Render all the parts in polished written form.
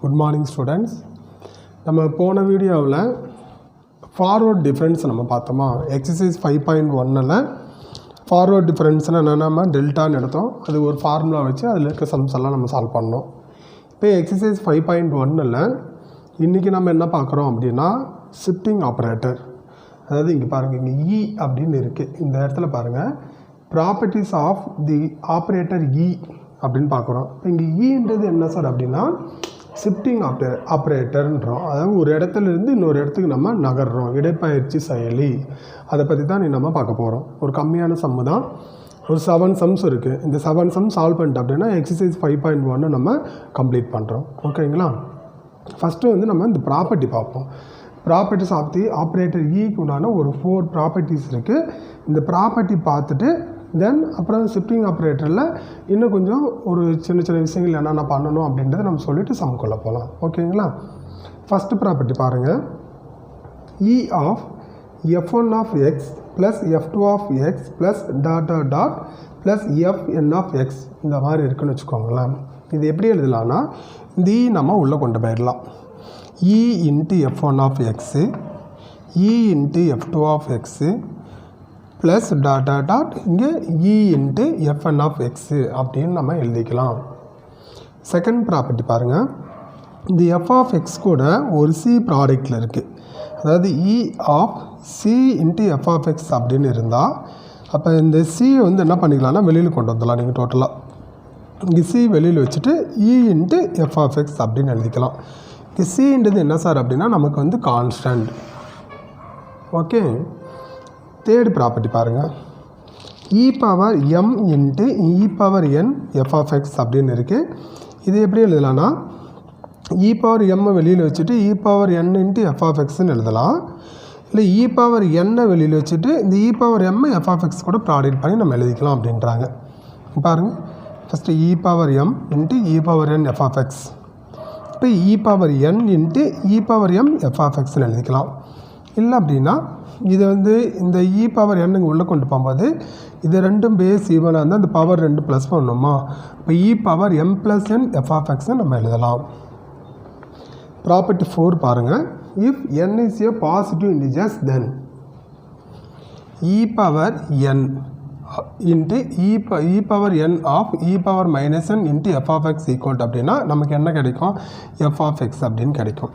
Good morning students. நம்ம போன வீடியோவில் ஃபார்வர்ட் டிஃபரன்ஸ் நம்ம பார்த்தோமா. எக்ஸசைஸ் 5.1ல் ஃபார்வர்ட் டிஃபரன்ஸ்னால் என்ன, நம்ம டெல்டான்னு எடுத்தோம். அது ஒரு ஃபார்முலா வச்சு அதில் இருக்க சம்ஸ் எல்லாம் நம்ம சால்வ் பண்ணோம். இப்போ எக்ஸசைஸ் 5.1ல் இன்றைக்கி நம்ம என்ன பார்க்குறோம் அப்படின்னா ஷிஃப்டிங் ஆப்ரேட்டர். அதாவது இங்கே பாருங்கள், இங்கே இ அப்படின்னு இருக்குது. இந்த இடத்துல பாருங்கள், ப்ராப்பர்ட்டிஸ் ஆஃப் தி ஆப்ரேட்டர் இ அப்படின்னு பார்க்குறோம். இங்கே ஈன்றது என்ன சார் அப்படின்னா ஷிஃப்டிங் ஆப்ரேட்டர்ன்றோம். அதாவது ஒரு இடத்துலேருந்து இன்னொரு இடத்துக்கு நம்ம நகர்றோம், இடப்பெயர்ச்சி செயலி. அதை பற்றி தான் நம்ம பார்க்க போகிறோம். ஒரு கம்மியான சம்மு தான், ஒரு 7 சம்ஸ் இருக்குது. இந்த 7 சம்ஸ் சால்வ் பண்ணிட்டு அப்படின்னா எக்ஸசைஸ் 5.1 நம்ம கம்ப்ளீட் பண்ணுறோம். ஓகேங்களா. ஃபஸ்ட்டு நம்ம இந்த ப்ராப்பர்ட்டி பார்ப்போம். ப்ராப்பர்ட்டிஸ் ஆஃப் தி ஆப்ரேட்டர் ஈக்கு உண்டான ஒரு 4 ப்ராப்பர்ட்டிஸ் இருக்குது. இந்த ப்ராப்பர்ட்டி பார்த்துட்டு தென் அப்புறம் ஷிஃப்டிங் ஆப்ரேட்டரில் இன்னும் கொஞ்சம் ஒரு சின்ன சின்ன விஷயங்கள் என்னென்ன பண்ணணும் அப்படின்றத நம்ம சொல்லிவிட்டு சம்குள்ளே போகலாம். ஓகேங்களா. ஃபஸ்ட்டு ப்ராப்பர்ட்டி பாருங்கள். E of f1 of x plus f2 of x plus dot plus fn of x இந்த மாதிரி இருக்குதுன்னு வச்சுக்கோங்களேன். இது எப்படி எழுதலான்னா இந்த நம்ம உள்ளே கொண்டு போயிடலாம். E into f1 of x e into f2 of x plus dot இங்கே e into fn of x அப்படின்னு நம்ம எழுதிக்கலாம். செகண்ட் ப்ராப்பர்ட்டி பாருங்கள். இந்த f ஆஃப் எக்ஸ் கூட ஒரு சி ப்ராடக்டில் இருக்குது. அதாவது e of c into f of x அப்படின்னு இருந்தால் அப்போ இந்த சி என்ன பண்ணிக்கலாம்னா வெளியில் கொண்டு வந்துடலாம். நீங்கள் டோட்டலாக இங்கே சி வெளியில் வச்சுட்டு இ இன்ட்டு f ஆஃப் எக்ஸ் அப்படின்னு எழுதிக்கலாம். இங்கே சின்றது என்ன சார் அப்படின்னா நமக்கு கான்ஸ்டன்ட். ஓகே. தேர்ட் ப்ராப்பர்ட்டி பாருங்கள். E power m into e power n f of x அப்படின்னு இருக்குது. இது எப்படி எழுதலாம்னா இ பவர் எம்மை வெளியில் வச்சுட்டு e power n into f of எக்ஸ்ன்னு எழுதலாம். இல்லை இ பவர் என்னை வெளியில் வச்சுட்டு இந்த இ பவர் எம்மை எஃப் ஆஃப் எக்ஸ் கூட ப்ராடக்ட் பண்ணி நம்ம எழுதிக்கலாம் அப்படின்றாங்க. பாருங்கள், first e power m into e power n f of x. இப்போ e power n into e power m f of எக்ஸ்ன்னு எழுதிக்கலாம். இல்லை அப்படின்னா இது இந்த இ பவர் எண்ணுங்க உள்ளே கொண்டு போகும்போது இது ரெண்டும் பேஸ் ஈவனாக இருந்தால் இந்த பவர் 2 ப்ளஸ் பண்ணணுமா. இப்போ e power m plus n f of எக்ஸை நம்ம எழுதலாம். ப்ராப்பர்ட்டி 4 பாருங்கள். If n is a positive integers then e power n into e power n of e power minus n into f of x equal அப்படின்னா நமக்கு என்ன கிடைக்கும், F of x அப்படின்னு கிடைக்கும்.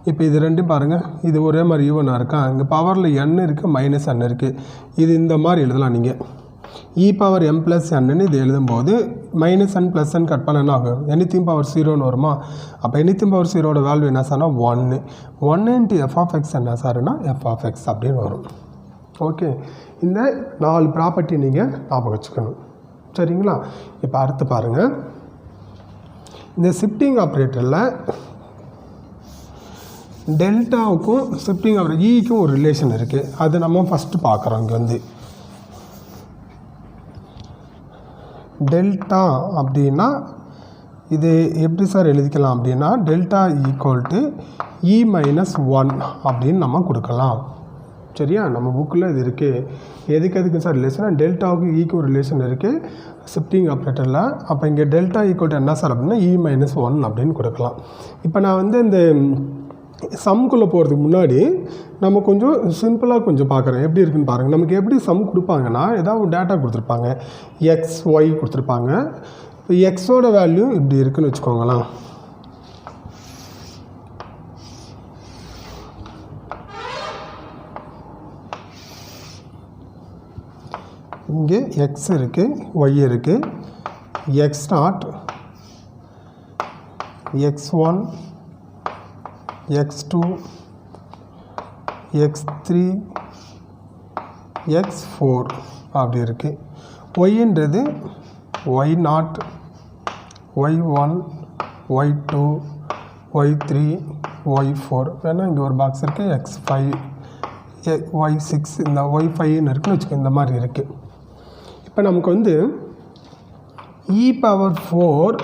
இப்போ இது ரெண்டும் பாருங்கள், இது ஒரே மாதிரி ஈவனாக இருக்கா. இங்கே பவரில் என் இருக்குது, மைனஸ் என் இருக்குது. இது இந்த மாதிரி எழுதலாம். நீங்கள் இ பவர் எம் ப்ளஸ் என்னு இது எழுதும்போது minus n plus n cut பண்ண என்ன ஆகும், எனித்திங் பவர் 0ன்னு வருமா. அப்போ எனித்திங் பவர் 0வோட வேல்யூ என்ன சார்னா 1 இன்ட்டு எஃப் ஆஃப் எக்ஸ் என்ன சார்னா எஃப் ஆஃப் எக்ஸ் அப்படின்னு வரும். ஓகே. இந்த 4 ப்ராப்பர்ட்டி நீங்கள் ஞாபகம் வச்சுக்கணும். சரிங்களா. இப்போ அடுத்து பாருங்கள். இந்த ஷிஃப்டிங் ஆப்ரேட்டரில் டெல்டாவுக்கும் ஷிஃப்டிங் ஆப்ரேட்டர் ஈக்கும் ஒரு ரிலேஷன் இருக்குது. அது நம்ம ஃபஸ்ட்டு பார்க்குறோம். இங்கே டெல்டா அப்படின்னா இது எப்படி சார் எழுதிக்கலாம் அப்படின்னா delta equal to E minus 1 அப்படின்னு நம்ம கொடுக்கலாம். சரியா. நம்ம புக்கில் இது இருக்குது. எதுக்கு சார் ரிலேஷன், டெல்டாவுக்கு ஈக்கு ஒரு ரிலேஷன் இருக்குது ஷிஃப்டிங் ஆப்ரேட்டரில். அப்போ இங்கே டெல்டா ஈக்குவல் டு என்ன சார் அப்படின்னா இ மைனஸ் 1 அப்படின்னு கொடுக்கலாம். இப்போ நான் இந்த சம்குள்ளே போகிறதுக்கு முன்னாடி நம்ம கொஞ்சம் சிம்பிளாக கொஞ்சம் பார்க்குறேன் எப்படி இருக்குன்னு பாருங்கள். நமக்கு எப்படி சம் கொடுப்பாங்கன்னா ஏதாவது ஒரு டேட்டா கொடுத்துருப்பாங்க, எக்ஸ் ஒய் கொடுத்துருப்பாங்க. இப்போ எக்ஸோட வேல்யூ இப்படி இருக்குதுன்னு வச்சுக்கோங்களேன். இங்கே எக்ஸ் இருக்குது, ஒய் இருக்குது. X not, x1, x2, x3, x4 அப்படி இருக்குது. ஒய்ன்றது y0, y1, y2, y3, y4. வேணால் இங்கே ஒரு பாக்ஸ் இருக்குது, x5, y6, இந்த y5ன்னு இருக்குன்னு வச்சுக்கோங்க. இந்த மாதிரி இருக்குது. இப்போ நமக்கு இ பவர் 4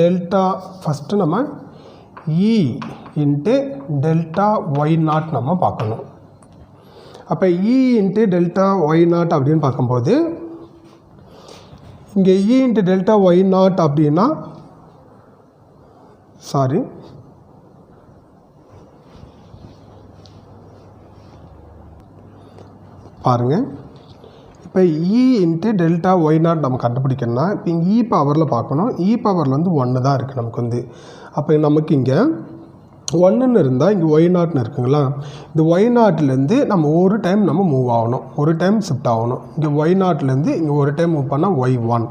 டெல்டா ஃபஸ்ட்டு நம்ம இ இன்ட்டு டெல்டா y0 நம்ம பார்க்கணும். அப்போ இ இன்ட்டு டெல்டா y0 அப்படின்னு பார்க்கும்போது இங்கே இ இன்ட்டு டெல்டா y0 அப்படின்னா சாரி பாருங்கள். இப்போ இ இன்ட்டு டெல்டா ஒய் நாட் நம்ம கண்டுபிடிக்கணும்னா இப்போ இங்கே இ பவரில் பார்க்கணும். இ பவரில் வந்து 1 தான் இருக்குது நமக்கு வந்து. அப்போ நமக்கு இங்கே 1ன்னு இருந்தால் இங்கே ஒய் நாட்னு இருக்குங்களா. இந்த ஒய் நாட்லேருந்து நம்ம ஒரு டைம் நம்ம மூவ் ஆகணும், ஒரு டைம் ஷிஃப்ட் ஆகணும். இங்கே ஒய் நாட்லேருந்து இங்கே ஒரு டைம் மூவ் பண்ணால் y1.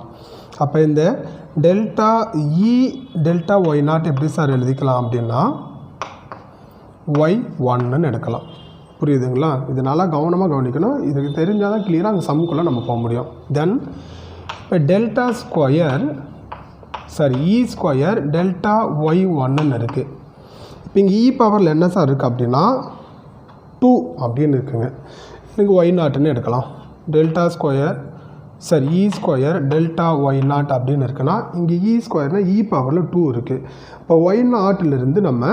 அப்போ இந்த delta e delta y naught எப்படி சார் எழுதிக்கலாம் அப்படின்னா y1ன்னு எடுக்கலாம். புரியுதுங்களா? இது நல்லா கவனமாக கவனிக்கணும். இதுக்கு தெரிஞ்சால் தான் கிளியராக அந்த சம்முக்குள்ளே நம்ம போக முடியும். தென் இப்போ delta square e square delta y1ன்னு இருக்குது. இப்போ இங்கே இ பவரில் என்ன சார் இருக்குது அப்படின்னா 2 அப்படின்னு இருக்குங்க. எனக்கு ஒய் நாட்டுன்னு எடுக்கலாம். Delta square e square delta y naught அப்படின்னு இருக்குன்னா இங்கே இ ஸ்கொயர்னால் இ பவரில் 2 இருக்குது. இப்போ ஒய் நாட்டிலிருந்து நம்ம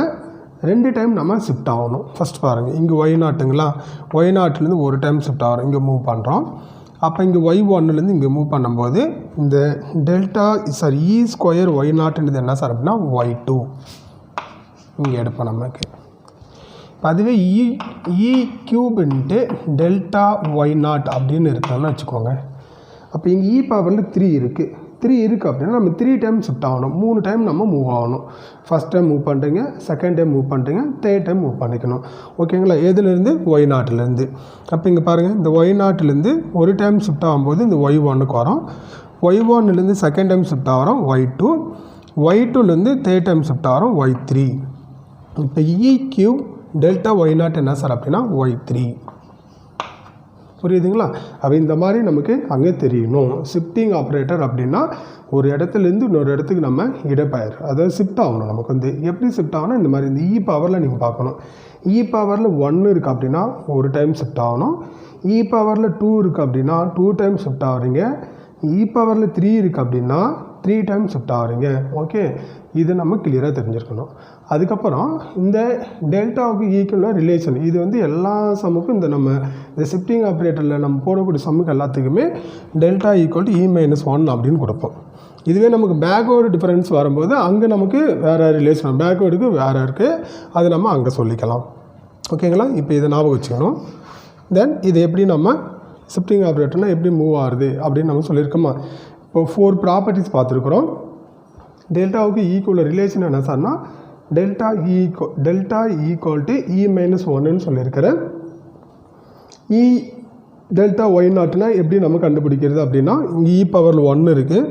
2 டைம் நம்ம ஷிஃப்ட் ஆகணும். ஃபஸ்ட் பாருங்கள், இங்கே ஒய் நாட்டுங்களா, ஒய் நாட்டிலேருந்து ஒரு டைம் ஷிஃப்ட் ஆகிறோம், இங்கே மூவ் பண்ணுறோம். அப்போ இங்கே y1லேருந்து இங்கே மூவ் பண்ணும்போது இந்த டெல்டா இ ஸ்கொயர் ஒய் நாட்டுன்றது என்ன சார் அப்படின்னா y2 இங்கே எடுப்போம் நமக்கு. இப்போ அதுவே e cube into delta y naught அப்படின்னு இருக்கோம்னு வச்சுக்கோங்க. அப்போ இங்கே இ பவரில் 3 இருக்குது அப்படின்னா நம்ம 3 டைம் ஷிஃப்ட் ஆகணும், 3 டைம் நம்ம மூவ் ஆகணும். ஃபஸ்ட் டைம் மூவ் பண்ணுறீங்க, செகண்ட் டைம் மூவ் பண்ணுறீங்க, தேர்ட் டைம் மூவ் பண்ணிக்கணும். ஓகேங்களா? எதுலேருந்து ஒய் நாட்டிலேருந்து. அப்போ இங்கே பாருங்கள், இந்த ஒய் நாட்டிலேருந்து ஒரு டைம் ஷிஃப்ட் ஆகும்போது இந்த y1க்கு வரோம், y1லேருந்து செகண்ட் டைம் ஷிஃப்ட் ஆகிறோம் y2, y2லேருந்து தேர்ட் டைம் ஷிஃப்ட் ஆகிறோம் y3. இப்போ இ கியூப் டெல்டா ஒய் நாட் என்ன சார் அப்படின்னா y3. புரியுதுங்களா? அப்போ இந்த மாதிரி நமக்கு அங்கே தெரியணும். ஷிஃப்டிங் ஆப்ரேட்டர் அப்படின்னா ஒரு இடத்துலேருந்து இன்னொரு இடத்துக்கு நம்ம இடப்பெயர், அதாவது ஷிஃப்ட் ஆகணும். நமக்கு வந்து எப்படி ஷிஃப்ட் ஆகணும், இந்த மாதிரி இந்த இ பவரில் நீங்கள் பார்க்கணும். இ பவரில் 1 இருக்குது அப்படின்னா ஒரு டைம் ஷிஃப்ட் ஆகணும். இ பவரில் 2 இருக்குது அப்படின்னா 2 டைம் ஷிஃப்ட் ஆகிறீங்க. இ பவரில் 3 இருக்குது அப்படின்னா 3 டைம் ஷிஃப்ட் ஆகிறீங்க. ஓகே, இது நம்ம கிளியராக தெரிஞ்சிருக்கணும். அதுக்கப்புறம் இந்த டெல்டாவுக்கு ஈக்குவலாக ரிலேஷன், இது வந்து எல்லா சம்முக்கும் இந்த ஷிஃப்டிங் ஆப்ரேட்டரில் நம்ம போடக்கூடிய சம்முக்கு எல்லாத்துக்குமே டெல்டா ஈக்குவல் டு E-1 அப்படின்னு கொடுப்போம். இதுவே நமக்கு பேக்வேர்டு டிஃபரன்ஸ் வரும்போது அங்கே நமக்கு வேறு ரிலேஷன், பேக்வேர்டுக்கு வேறு இருக்குது, அது நம்ம அங்கே சொல்லிக்கலாம். ஓகேங்களா? இப்போ இதை ஞாபகம் வச்சுக்கணும். தென் இது எப்படி நம்ம ஷிஃப்டிங் ஆப்ரேட்டர்னால் எப்படி மூவ் ஆகுது அப்படின்னு நம்ம சொல்லியிருக்கோமா. இப்போ 4 ப்ராப்பர்ட்டிஸ் பார்த்துருக்குறோம். டெல்டாவுக்கு ஈக்குவல் ரிலேஷன் என்ன சார்னா டெல்டா ஈக்குவல் டு E-1ன்னு சொல்லியிருக்கிறேன். இ டெல்டா ஒய் நாட்னா எப்படி நம்ம கண்டுபிடிக்கிறது அப்படின்னா இங்கே இ பவரில் 1 இருக்குது,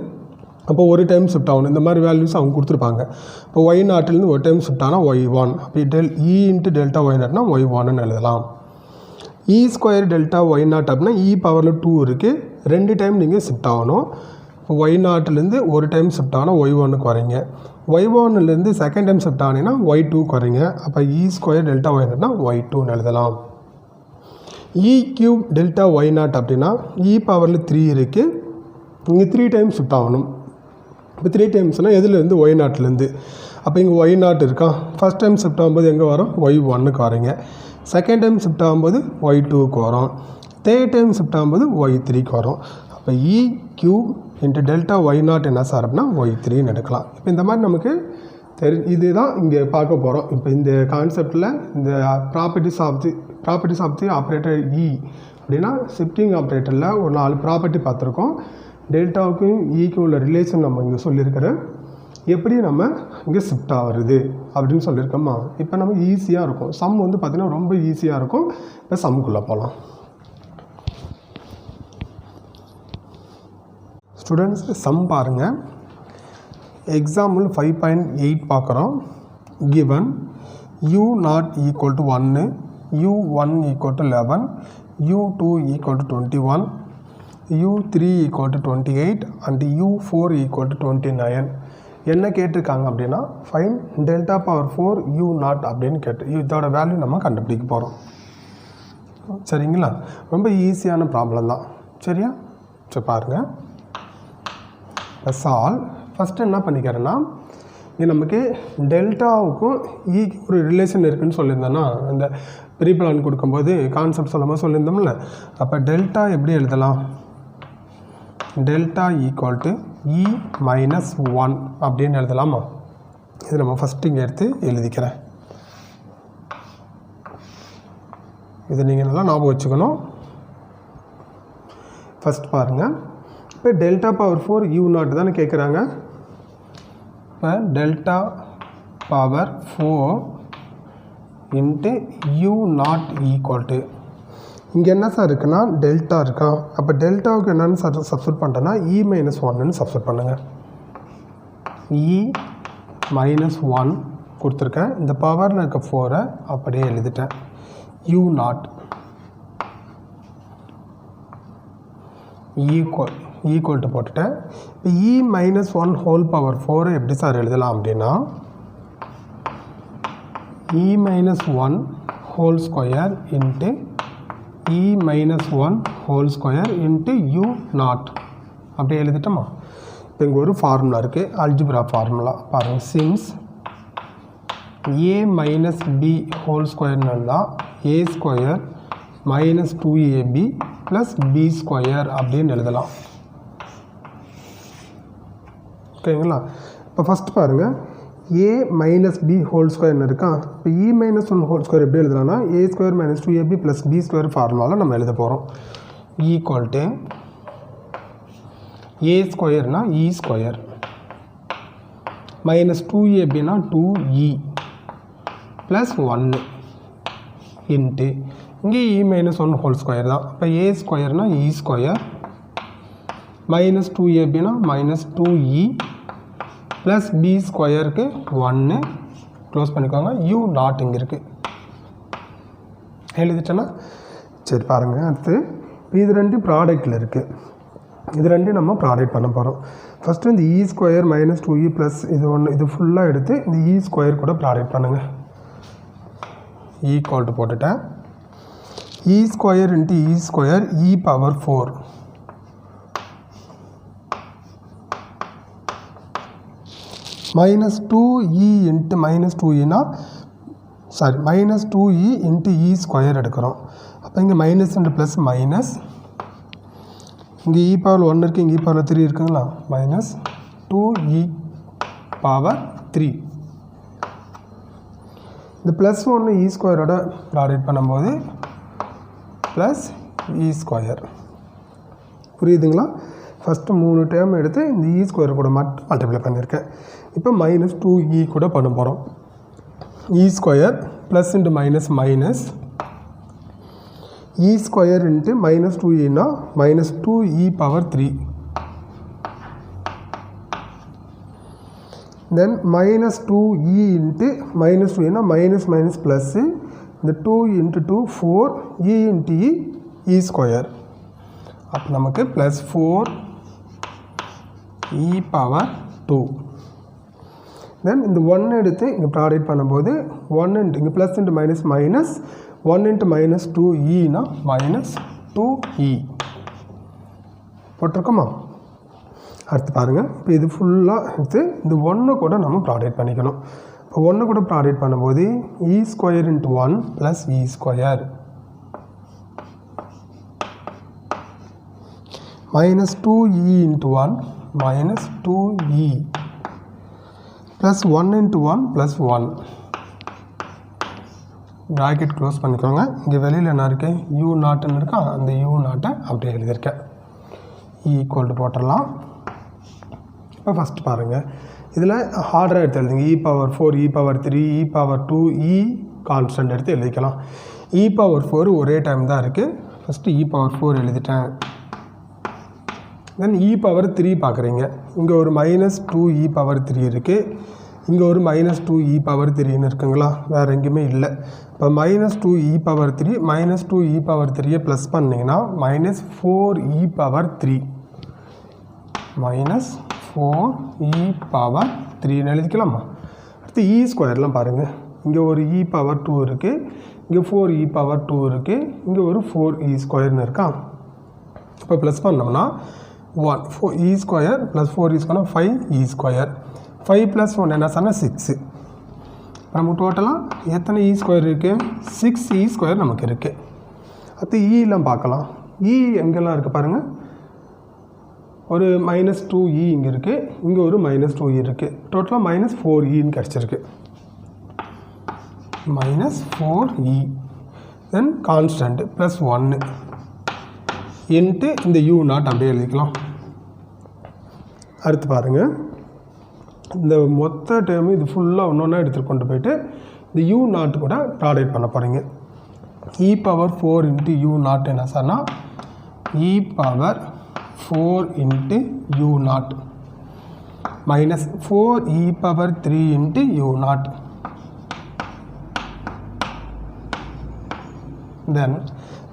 அப்போ ஒரு டைம் ஷிஃப்ட் ஆகணும். இந்த மாதிரி வேல்யூஸ் அவங்க கொடுத்துருப்பாங்க. இப்போ ஒய் நாட்டிலேருந்து ஒரு டைம் ஷிஃப்ட் ஆனால் y1, அப்போ இ இன்ட்டு டெல்டா ஒய் நாட்னா y1ன்னு எழுதலாம். இ ஸ்கொயர் டெல்டா ஒய் நாட் அப்படின்னா இ பவரில் 2 இருக்குது, 2 டைம் நீங்கள் ஷிஃப்ட் ஆகணும். இப்போ ஒய் நாட்டிலேருந்து ஒரு டைம் ஷிஃப்ட் ஆனால் y1க்கு வரீங்க, y1லேருந்து செகண்ட் டைம் ஷிஃப்ட் ஆனீங்கன்னா y2க்கு வரீங்க. அப்போ இ ஸ்கொயர் டெல்டா ஒய் நாட்னா y2ன்னு எழுதலாம். இ கியூப் டெல்டா ஒய் நாட் அப்படின்னா இ பவரில் 3 இருக்குது, இங்கே 3 டைம் ஷிஃப்ட் ஆகணும். இப்போ 3 டைம்ஸ்னால் எதுலேருந்து ஒய் நாட்லேருந்து. அப்போ இங்கே ஒய் நாட் இருக்கா, ஃபஸ்ட் டைம் ஷிஃப்ட் ஆகும்போது எங்கே வரும், y1க்கு வரீங்க. செகண்ட் டைம் ஷிஃப்ட் ஆகும்போது y2க்கு வரும். தேர்ட் டைம் ஷிஃப்ட் ஆகும்போது y3க்கு வரும். அப்போ e cube into delta y naught என்ன சார் அப்படின்னா y3ன்னு எடுக்கலாம். இப்போ இந்த மாதிரி நமக்கு இதுதான் இங்கே பார்க்க போகிறோம். இப்போ இந்த கான்செப்டில் இந்த ப்ராப்பர்ட்டிஸ் ஆஃப் தி ஆப்ரேட்டர் இ அப்படின்னா ஷிஃப்டிங் ஆப்ரேட்டரில் ஒரு 4 ப்ராப்பர்ட்டி பார்த்துருக்கோம். டெல்டாவுக்கும் ஈக்கும் உள்ள ரிலேஷன் நம்ம இங்கே சொல்லியிருக்கிறேன். எப்படி நம்ம இங்கே ஷிஃப்ட் ஆகுறது அப்படின்னு சொல்லியிருக்கோமா. இப்போ நம்ம ஈஸியாக இருக்கும். சம் வந்து பார்த்திங்கன்னா ரொம்ப ஈஸியாக இருக்கும். இப்போ சம்முக்குள்ளே போகலாம். ஸ்டூடெண்ட்ஸ் சம் பாருங்கள். எக்ஸாம்பிள் 5.8 பார்க்குறோம். Given u0 equal to 1, u1 equal to 11, u2 equal to 21, u3 equal to 28 and u4 equal to 29. என்ன கேட்டிருக்காங்க அப்படின்னா ஃபைன் டெல்டா பவர் 4 u0 அப்படின்னு இதோட வேல்யூ நம்ம கண்டுபிடிக்க போகிறோம். சரிங்களா? ரொம்ப ஈஸியான ப்ராப்ளம் தான். சரியா? சரி பாருங்கள். சால்வ். ஃபஸ்ட்டு என்ன பண்ணிக்கிறேன்னா இங்கே நமக்கு டெல்டாவுக்கும் ஈக்கு ஒரு ரிலேஷன் இருக்குதுன்னு சொல்லியிருந்தேன்னா அந்த ப்ரீப்ளான் கொடுக்கும்போது கான்செப்ட் சொல்லும்போது சொல்லியிருந்தோம்ல. அப்போ டெல்டா எப்படி எழுதலாம், டெல்டா ஈக்குவல் டு E-1 அப்படின்னு எழுதலாமா. இது நம்ம ஃபஸ்ட்டு இங்கே எடுத்து எழுதிக்கிறேன். இது நீங்கள் நல்லா ஞாபகம் வச்சுக்கணும். ஃபஸ்ட் பாருங்கள். இப்போ டெல்டா பவர் 4 u நாட் தானே கேட்குறாங்க. இப்போ delta power 4 into u not equal to இங்கே என்ன சார் இருக்குன்னா டெல்டா இருக்கா. அப்போ டெல்டாவுக்கு என்னென்னு சப்ஸ்டியூட் பண்ணுறேன்னா e-1ன்னு சப்ஸ்டியூட் பண்ணுங்கள். e-1 கொடுத்துருக்கேன். இந்த பவரில் இருக்க 4 அப்படியே எழுதிட்டேன். u நாட் ஈக்குவல் டு போட்டுட்டேன். இப்போ e-1 ஹோல் பவர் 4 எப்படி சார் எழுதலாம் அப்படின்னா e-1 whole square into e-1 whole square into u not அப்படியே எழுதிட்டோமா. இப்போ இங்கே ஒரு ஃபார்முலா இருக்குது, அல்ஜிப்ரா ஃபார்முலா பாருங்கள். Since a minus b whole ஸ்கொயர்னு இருந்தால் a square minus 2ab plus b square அப்படின்னு எழுதலாம். ஓகேங்களா. இப்போ ஃபஸ்ட் பாருங்கள், a மைனஸ் b ஹோல் ஸ்கொயர்னு இருக்கா. இப்போ e-1 ஹோல் ஸ்கொயர் எப்படி எழுதலாம்னா a square minus 2ab plus b square ஃபார்முலாவில் நம்ம எழுத போகிறோம். ஈக்குவல் டு a ஸ்கொயர்னா e ஸ்கொயர் மைனஸ் 2abனா 2e ப்ளஸ் 1 இன்ட்டு இங்கே e-1 ஹோல் ஸ்கொயர் தான். இப்போ a ஸ்கொயர்னா e ஸ்கொயர் மைனஸ் 2abனா மைனஸ் 2e ப்ளஸ் b ஸ்கொயருக்கு 1 க்ளோஸ் பண்ணிக்கோங்க. u நாட் இங்கே இருக்குது எழுதிட்டேன்னா சரி பாருங்கள். அடுத்து இது ரெண்டு ப்ராடக்டில் இருக்குது. இது ரெண்டும் நம்ம ப்ராடக்ட் பண்ண போகிறோம். ஃபஸ்ட்டு இந்த e square minus 2e plus இது ஒன்று இது ஃபுல்லாக எடுத்து இந்த e ஸ்கொயர் கூட ப்ராடக்ட் பண்ணுங்கள். ஈக்குவல் டு போட்டுட்டேன். e square into e square e power 4 minus 2e into minus 2eனா sorry minus 2e into e square எடுக்கிறோம். அப்போ இங்கே மைனஸ் இன்ட்டு ப்ளஸ் மைனஸ், இங்கே e பவர் 1 இருக்குது, இங்கே e பவர் 3 இருக்குங்களா. மைனஸ் 2e பவர் 3 இந்த ப்ளஸ் 1 e ஸ்கொயரோட ப்ராடக்ட் பண்ணும்போது ப்ளஸ் e ஸ்கொயர். புரியுதுங்களா. ஃபஸ்ட்டு 3 டேர்ம் எடுத்து இந்த e ஸ்கொயர் கூட மட்டும் மல்டிப்ளை பண்ணியிருக்கேன். இப்போ மைனஸ் 2e கூட பண்ண போகிறோம். e square plus into minus minus e square into minus 2eனா minus 2e power 3 then minus 2e into minus 2eனா மைனஸ் மைனஸ் ப்ளஸ்ஸு இந்த 2 into 2 4 e into e square. அப்போ நமக்கு ப்ளஸ் 4e பவர் 2 தென் இந்த 1 எடுத்து இங்கே ப்ராடக்ட் பண்ணும்போது 1 இன்ட்டு இங்கே plus into minus minus 1 into minus 2eனா மைனஸ் 2e போட்டிருக்கோமா. அடுத்து பாருங்கள். இப்போ இது ஃபுல்லாக எடுத்து இந்த 1 கூட நம்ம ப்ராடக்ட் பண்ணிக்கணும். இப்போ 1 கூட ப்ராடக்ட் பண்ணும்போது e square into 1 plus e square minus 2e into 1 minus 2e plus 1 into 1 plus 1 bracket close பண்ணிக்கோங்க. இங்கே வெளியில் என்ன இருக்குது u நாட்டுன்னு இருக்கா. அந்த u நாட்டை அப்படியே எழுதியிருக்கேன். ஈக்குவல் டு போட்டுடலாம். இப்போ ஃபஸ்ட்டு பாருங்கள், இதில் ஹார்டராக எடுத்து எழுதுங்க. e power 4 e power 3 e power 2 e constant எடுத்து எழுதிக்கலாம். e பவர் 4 ஒரே டைம் தான் இருக்குது. ஃபஸ்ட்டு e பவர் 4 எழுதிட்டேன். தென் e பவர் 3 பார்க்குறீங்க. இங்கே ஒரு மைனஸ் 2e பவர் 3 இருக்குது, இங்கே ஒரு மைனஸ் 2e பவர் 3ன்னு இருக்குங்களா. வேறு எங்கேயுமே இல்லை. இப்போ minus 2e power 3 minus 2e power 3யை ப்ளஸ் பண்ணிங்கன்னா minus 4e power 3 minus 4e power 3ன்னு எழுதிக்கலாமா. அடுத்து e ஸ்கொயர்லாம் பாருங்கள். இங்கே ஒரு e பவர் 2 இருக்குது, இங்கே 4e பவர் 2 இருக்குது, இங்கே ஒரு 4e ஸ்கொயர்னு இருக்கா. இப்போ ப்ளஸ் பண்ணோம்னா 1 4e square plus 4e square 5e square 5 plus 1 என்ன சொன்னால் 6. நமக்கு டோட்டலாக எத்தனை e ஸ்கொயர் இருக்குது 6e ஸ்கொயர் நமக்கு இருக்குது. அடுத்து ஈலாம் பார்க்கலாம். e எங்கெல்லாம் இருக்குது பாருங்கள். ஒரு மைனஸ் 2e இங்கே இருக்குது, இங்கே ஒரு மைனஸ் 2e இருக்குது. டோட்டலாக மைனஸ் 4eன்னு கிடச்சிருக்கு. மைனஸ் 4e தென் கான்ஸ்டன்ட் ப்ளஸ் 1 இன்ட்டு இந்த யூ நாட் அப்படியே எழுதிக்கலாம். அடுத்து பாருங்கள், இந்த மொத்த டேர்மு இது ஃபுல்லாக ஒன்று எடுத்துகிட்டு கொண்டு போயிட்டு இந்த யூ நாட் கூட ப்ராடக்ட் பண்ண போகிறீங்க. E power 4 into u naught என்ன சார்னா e power 4 into u naught minus 4 e power 3 into u naught. then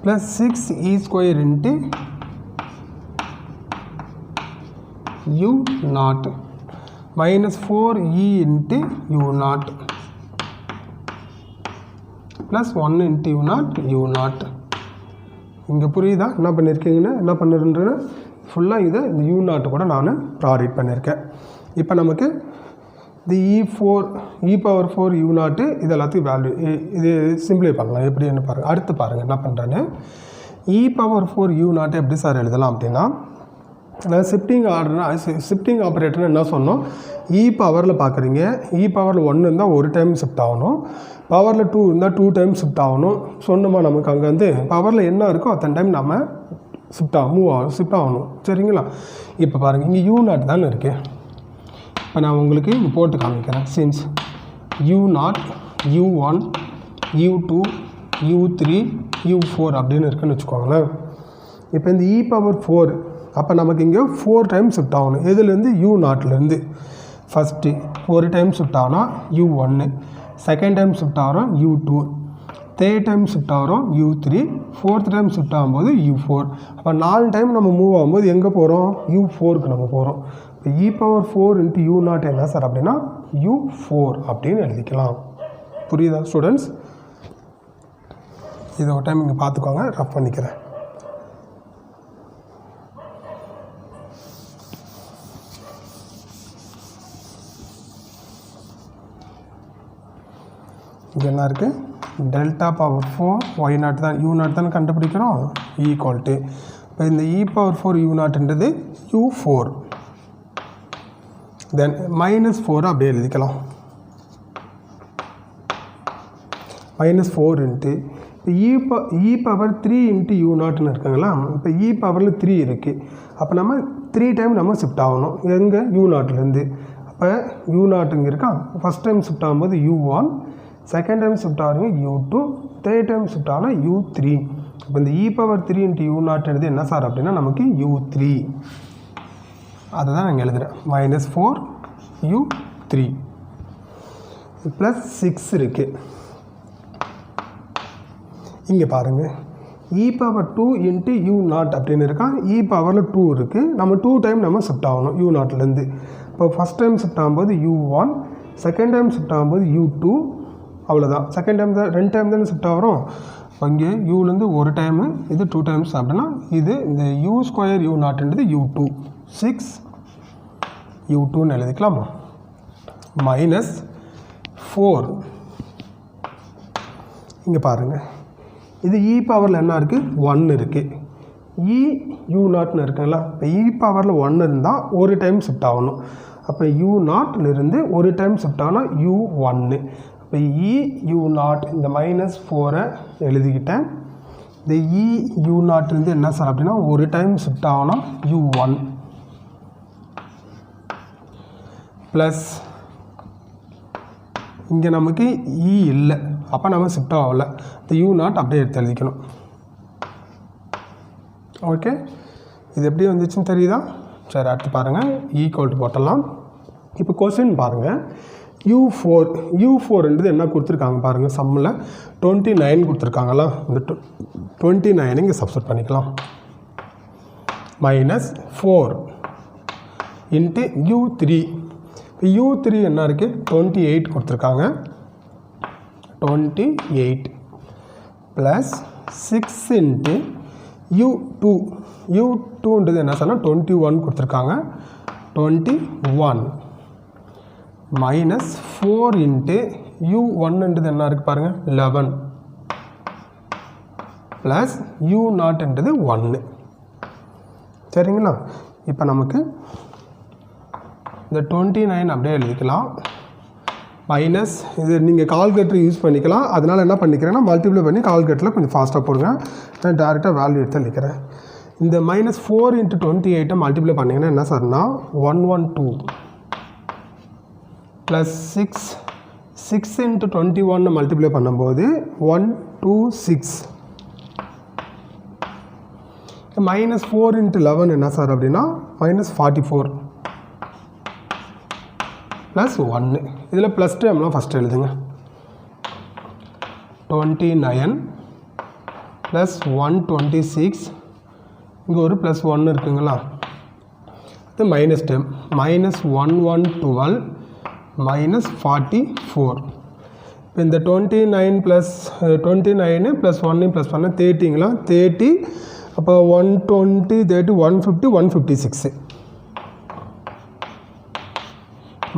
plus 6 e square into u naught minus 4 e into u naught plus 1 into u naught. இங்கே புரியுதா என்ன பண்ணியிருக்கீங்கன்னா, என்ன பண்ணிருன்றேன்னா ஃபுல்லாக இதை இந்த you நாட்டு கூட நான் ப்ராடக்ட் பண்ணியிருக்கேன். இப்போ நமக்கு இந்த இ பவர் 4 யூ நாட்டு இது எல்லாத்தையும் வேல்யூ இது சிம்பிளை பண்ணலாம். எப்படின்னு பாருங்கள். அடுத்து பாருங்கள் என்ன பண்ணுறேன்னு, இ பவர் 4 யூ நாட்டு எப்படி சார் எழுதலாம் அப்படின்னா, ஷிஃப்டிங் ஆர்டர்னா ஷிஃப்டிங் ஆப்ரேட்டர்னு என்ன சொன்னோம், இ பவரில் பார்க்குறீங்க, இ பவரில் 1 இருந்தால் ஒரு டைம் ஷிஃப்ட் ஆகணும், பவரில் 2 இருந்தால் 2 டைம் ஷிஃப்ட் ஆகணும் சொன்னோமா. நமக்கு அங்கே வந்து பவரில் என்ன இருக்கோ அத்தனை டைம் நம்ம ஷிஃப்ட் ஆகணும். சரிங்களா? இப்போ பாருங்கள், இங்கே யூ நாட் தானே இருக்குது. இப்போ நான் உங்களுக்கு இங்கே போட்டு காமிக்கிறேன். Since you not u1 u2 u3 u4 அப்படின்னு இருக்குன்னு வச்சுக்கோங்களேன். இப்போ இந்த இ பவர் 4 அப்போ நமக்கு இங்கே 4 டைம் ஷிஃப்ட் ஆகணும். எதுலேருந்து? யூ நாட்லேருந்து. ஃபஸ்ட்டு ஒரு டைம் ஷிஃப்ட் ஆகணும் u1, செகண்ட் டைம் ஷிஃப்ட் ஆகிறோம் u2, தேர்ட் டைம் ஷிஃப்ட் ஆகிறோம் u3, ஃபோர்த் டைம் ஷிஃப்ட் ஆகும்போது u4. அப்போ 4 டைம் நம்ம மூவ் ஆகும்போது எங்கே போகிறோம்? u4க்கு நம்ம போகிறோம். இப்போ e power 4 into u naught என்ன சார் அப்படின்னா u4 அப்படின்னு எழுதிக்கலாம். புரியுதா ஸ்டூடெண்ட்ஸ்? இதை ஒரு டைம் இங்கே பார்த்துக்கோங்க, ரஃப் பண்ணிக்கிறேன். இங்கே என்ன இருக்குது? டெல்டா பவர் 4 ஒய் நாட் தான் யூ நாட் தான் கண்டுபிடிக்கிறோம் ஈக்குவல் டு இப்போ இந்த இ பவர் 4 யூ நாட்ன்றது u4 தென் மைனஸ் 4 அப்படியே எழுதிக்கலாம். -4 இன்ட்டு இப்போ இ பவர் 3 இன்ட்டு யூ நாட்னு இருக்குங்களா. இப்போ இ பவரில் 3 இருக்குது. அப்போ நம்ம 3 டைம் நம்ம ஷிஃப்ட் ஆகணும். எங்கே? யூ நாட்லேருந்து. அப்போ யூ நாட் இங்கே இருக்கா. ஃபஸ்ட் டைம் ஷிஃப்ட் ஆகும்போது u1, செகண்ட் டைம் ஷிஃப்ட் ஆகுங்க u2, தேர்ட் டைம் ஷிஃப்ட் ஆனால் u3. இப்போ இந்த இ பவர் 3 இன்ட்டு யூ நாட்ன்றது என்ன சார் அப்படின்னா நமக்கு u3. அதை தான் நாங்கள் எழுதுகிறேன். -4 u3 ப்ளஸ் 6 இருக்குது. இங்கே பாருங்கள், e power 2 into u not அப்படின்னு இருக்கா. இ பவரில் 2 இருக்குது. நம்ம 2 டைம் நம்ம ஷிஃப்ட் ஆகணும் யூ நாட்லேருந்து. இப்போ ஃபஸ்ட் டைம் ஷிஃப்ட் ஆகும்போது u1, செகண்ட் டைம் ஷிஃப்ட் ஆகும்போது u2. அவ்வளோதான். செகண்ட் டைம் தான் 2 டைம் தானே ஷிஃப்ட் ஆகிறோம். அங்கே யூலேருந்து ஒரு டைமு, இது 2 டைம்ஸ் அப்படின்னா இது இந்த u ஸ்கொயர் யூ நாட்ன்றது u2 6 u2ன்னு எழுதிக்கலாமா. -4 இங்கே பாருங்கள், இது இ பவரில் என்ன இருக்குது? 1 இருக்குது. இ யூ நாட்னு இருக்குங்களா. இப்போ இ பவரில் 1 இருந்தால் ஒரு டைம் ஷிஃப்ட் ஆகணும். அப்போ யூ நாட்லேருந்து ஒரு டைம் ஷிஃப்ட் ஆனால் u1. இப்போ இ யூ நாட் இந்த -4 எழுதிக்கிட்டேன். இந்த இ யூ நாட்லேருந்து என்ன சார் அப்படின்னா ஒரு டைம் ஷிஃப்ட் ஆகணும் u1 ப்ளஸ் இங்கே நமக்கு இ இல்லை, அப்போ நம்ம ஷிஃப்ட் ஆகலை. இந்த யூ நாட் அப்படியே எடுத்து எழுதிக்கணும். ஓகே, இது எப்படி வந்துச்சுன்னு தெரியுதா? சரி, அடுத்து பாருங்கள், ஈக்குவல் போட்டலாம். இப்போ கொஸ்டின் பாருங்கள், u4ன்றது என்ன கொடுத்துருக்காங்க பாருங்கள். சம்மில் 29 கொடுத்துருக்காங்களா. இந்த 29 இங்கே சப்ஸ்டிட் பண்ணிக்கலாம். -4 இன்ட்டு u3. இப்போ u3 என்ன இருக்குது? 28 கொடுத்துருக்காங்க. 28 ப்ளஸ் 6 இன்ட்டு u2ன்றது என்ன சொன்னால் 21 கொடுத்துருக்காங்க. 21 -4 இன்ட்டு u1ன்றது என்ன இருக்குது பாருங்கள் 11 ப்ளஸ் u நாட்ன்றது 1. சரிங்களா? இப்போ நமக்கு இந்த 29 அப்படியே எழுதிக்கலாம். மைனஸ் இது நீங்கள் கால்குலேட்டர் யூஸ் பண்ணிக்கலாம். அதனால் என்ன பண்ணிக்கிறேன்னா மல்டிப்ளை பண்ணி கால்குலேட்டரில் கொஞ்சம் ஃபாஸ்ட்டாக போடுங்க. நான் டேரெக்டாக வேல்யூ எடுத்து எழுதிக்கிறேன். இந்த -4 × 28 மல்டிப்ளை பண்ணிங்கன்னா என்ன சார்னா 112 ப்ளஸ் 6 × 21 மல்டிப்ளை பண்ணும்போது 126 -4 × 11 என்ன சார் அப்படின்னா -44 ப்ளஸ் 1 இதில் ப்ளஸ் டேர்ம்லாம் ஃபஸ்ட்டு எழுதுங்க 29 ப்ளஸ் 126 இங்கே ஒரு ப்ளஸ் 1 இருக்குங்களா இது மைனஸ் டேர்ம் -1112 -44 இப்போ இந்த 29 ப்ளஸ் 29 ப்ளஸ் 1 ப்ளஸ் 1 30ங்களா 30 அப்போ 120 30 150 156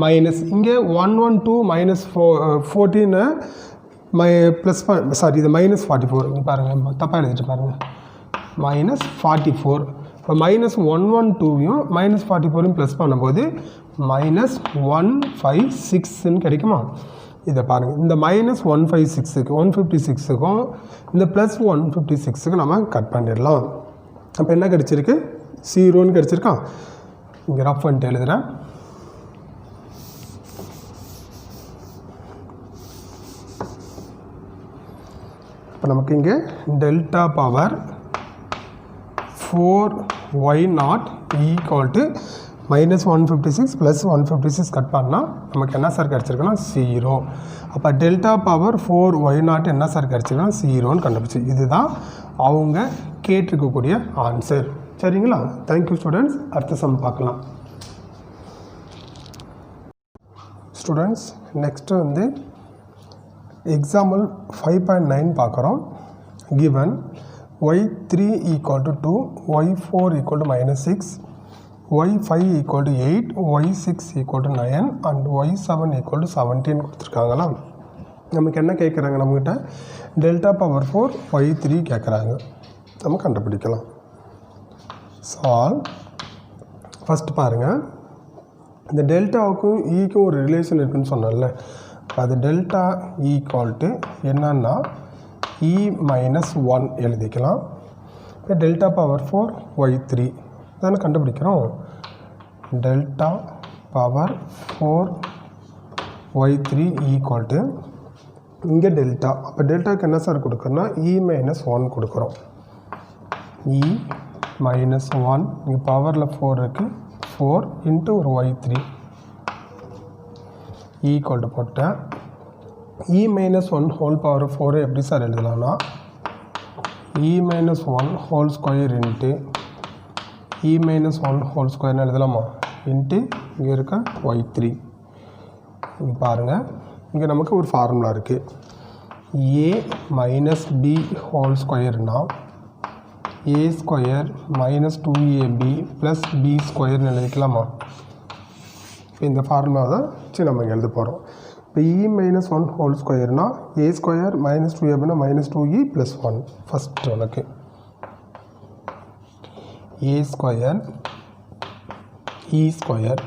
மைனஸ் இங்கே 112 -14 ப்ளஸ் சாரி இது -44 இங்கே பாருங்கள் தப்பாக எழுதிட்டு பாருங்கள் -44 இப்போ -112யும் -44யும் ப்ளஸ் பண்ணும்போது -156ன்னு கிடைக்குமா இதை பாருங்கள் இந்த -156க்கும் இந்த ப்ளஸ் 156க்கு நம்ம கட் பண்ணிடலாம் அப்போ என்ன கிடச்சிருக்கு 0ன்னு கிடச்சிருக்கா இங்கே ரஃப் பண்ணிட்டு எழுதுகிறேன் இப்போ நமக்கு இங்கே delta power 4y0 equal to -156 plus 156 cut பண்ணால் நமக்கு என்ன சார் கிடச்சிருக்குன்னா 0 அப்போ டெல்டா பவர் 4y0 என்ன சார் கிடச்சிருக்குன்னா 0ன்னு கண்டுபிடிச்சி இதுதான் அவங்க கேட்டிருக்கக்கூடிய ஆன்சர் சரிங்களா தேங்க்யூ ஸ்டூடெண்ட்ஸ் அடுத்த சம் பார்க்கலாம் ஸ்டூடெண்ட்ஸ் நெக்ஸ்ட்டு வந்து எக்ஸாம்பிள் 5.9 பார்க்குறோம் given y3 equal to 2 y4 equal to -6 y5 equal to 8 y6 equal to 9 and y7 equal to 17 கொடுத்துருக்காங்களா நமக்கு என்ன கேட்குறாங்க நம்மகிட்ட டெல்டா பவர் 4 y3 கேட்குறாங்க நம்ம கண்டுபிடிக்கலாம் சால்வ் ஃபஸ்ட் பாருங்கள் இந்த டெல்டாவுக்கும் ஈக்கும் ஒரு ரிலேஷன் இருக்குன்னு சொன்னோம்ல அது டெல்டா ஈக்குவல் டு என்னன்னா e-1 எழுதிக்கலாம் இப்போ டெல்டா பவர் 4 y3 தானே கண்டுபிடிக்கிறோம் delta power 4 y3 equal to இங்கே டெல்டா அப்போ டெல்டாவுக்கு என்ன சார் கொடுக்குறோன்னா e-1 கொடுக்குறோம் e-1 இங்கே பவரில் 4 இருக்குது 4 இன்ட்டு ஒரு y3 ஈக்குவல் டு போட்டேன் e-1 ஹோல் பவர் 4 எப்படி சார் எழுதலாம்னா e-1 whole square into e-1 whole ஸ்கொயர்னு எழுதலாமா இன்ட்டு இங்கே இருக்க y3 இங்கே பாருங்கள் இங்கே நமக்கு ஒரு ஃபார்முலா இருக்குது a மைனஸ் b ஹோல் ஸ்கொயர்னால் a square minus 2ab plus b ஸ்கொயர்னு எழுதிக்கலாமா இப்போ இந்த ஃபார்முலா தான் சரி நம்ம எழுத போகிறோம் இப்போ e-1 ஹோல் ஸ்கொயர்னால் a ஸ்கொயர் மைனஸ் 2abனா -2e ப்ளஸ் 1 ஃபஸ்ட் உனக்கு a square e square